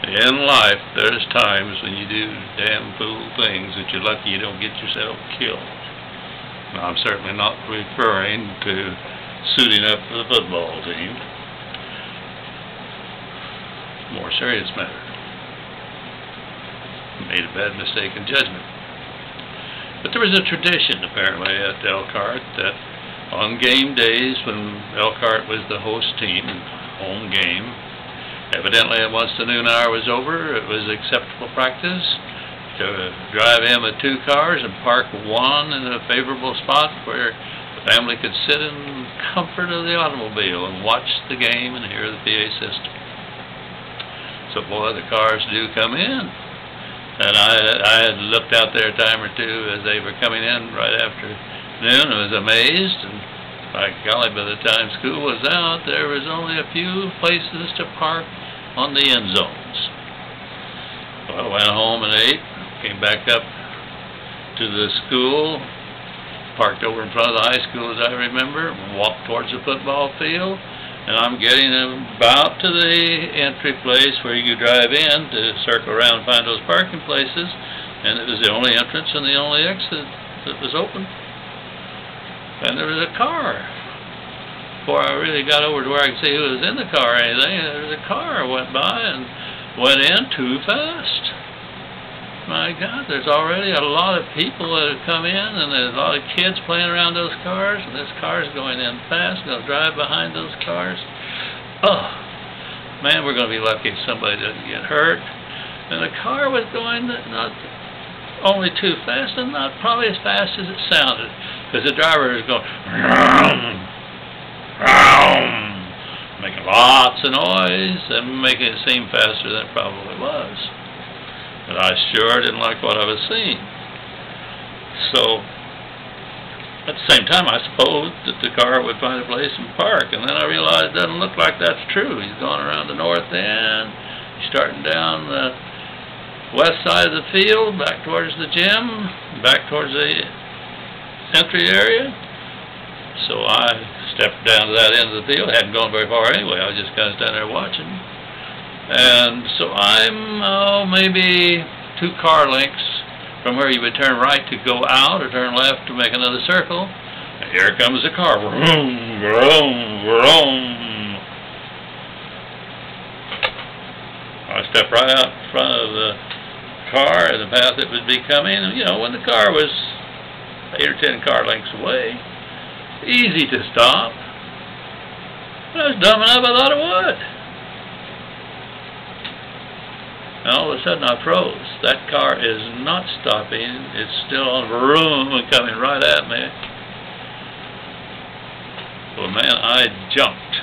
In life, there's times when you do damn fool things that you're lucky you don't get yourself killed. Now, I'm certainly not referring to suiting up for the football team. More serious matter. Made a bad mistake in judgment. But there was a tradition, apparently, at Elkhart that on game days when Elkhart was the host team, home game, evidently once the noon hour was over, it was acceptable practice to drive in with 2 cars and park one in a favorable spot where the family could sit in comfort of the automobile and watch the game and hear the PA system. So, boy, the cars do come in. And I had looked out there a time or two as they were coming in right after noon and was amazed. And by golly, by the time school was out, there was only a few places to park on the end zones. Well, I went home and ate, came back up to the school, parked over in front of the high school as I remember, walked towards the football field. And I'm getting about to the entry place where you drive in to circle around and find those parking places, and it was the only entrance and the only exit that was open. And there was a car. Before I really got over to where I could see who was in the car or anything, there was a car went by and went in too fast. My God, there's already a lot of people that have come in, and there's a lot of kids playing around those cars, and this car's going in fast, going to drive behind those cars. Oh, man, we're going to be lucky if somebody doesn't get hurt. And the car was going not only too fast, and not probably as fast as it sounded, because the driver was going, vroom, vroom, making lots of noise, and making it seem faster than it probably was. But I sure didn't like what I was seeing. So, at the same time, I supposed that the car would find a place and park. And then I realized it doesn't look like that's true. He's going around the north end. He's starting down the west side of the field, back towards the gym, back towards the entry area. So I stepped down to that end of the field. Hadn't gone very far anyway. I was just kind of standing there watching. And so I'm maybe 2 car lengths from where you would turn right to go out or turn left to make another circle. And here comes the car. Vroom, vroom, vroom. I stepped right out in front of the car and the path it would be coming. And, you know, when the car was 8 or 10 car lengths away, easy to stop. But I was dumb enough, I thought it would. And all of a sudden I froze. That car is not stopping. It's still on vroom and coming right at me. Well, man, I jumped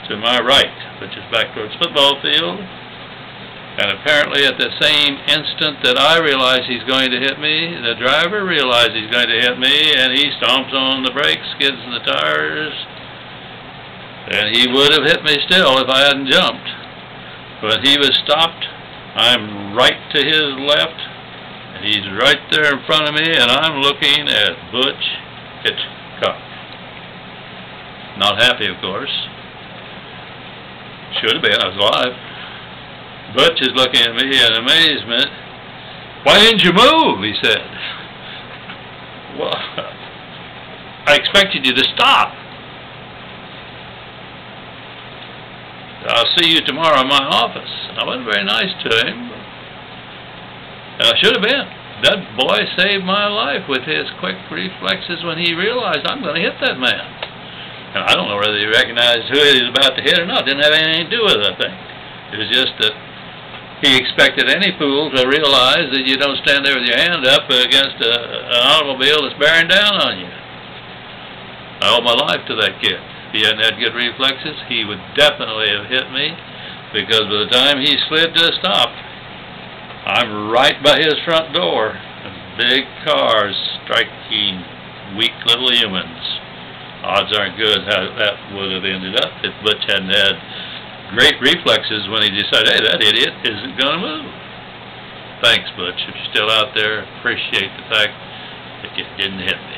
to my right, which is back towards the football field. And apparently at the same instant that I realize he's going to hit me, the driver realizes he's going to hit me, and he stomps on the brakes, skids in the tires. And he would have hit me still if I hadn't jumped. But he was stopped. I'm right to his left, and he's right there in front of me, and I'm looking at Butch Hitchcock. Not happy, of course. Should have been. I was alive. Butch is looking at me in amazement. "Why didn't you move?" he said. "Well, I expected you to stop. I'll see you tomorrow in my office." I wasn't very nice to him, and I should have been. That boy saved my life with his quick reflexes when he realized I'm going to hit that man. And I don't know whether he recognized who he was about to hit or not. It didn't have anything to do with it, I think. It was just that he expected any fool to realize that you don't stand there with your hand up against an automobile that's bearing down on you. I owe my life to that kid. If he hadn't had good reflexes, he would definitely have hit me, because by the time he slid to a stop, I'm right by his front door. And big cars striking weak little humans. Odds aren't good how that would have ended up if Butch hadn't had great reflexes when he decided, hey, that idiot isn't going to move. Thanks, Butch. If you're still out there, appreciate the fact that you didn't hit me.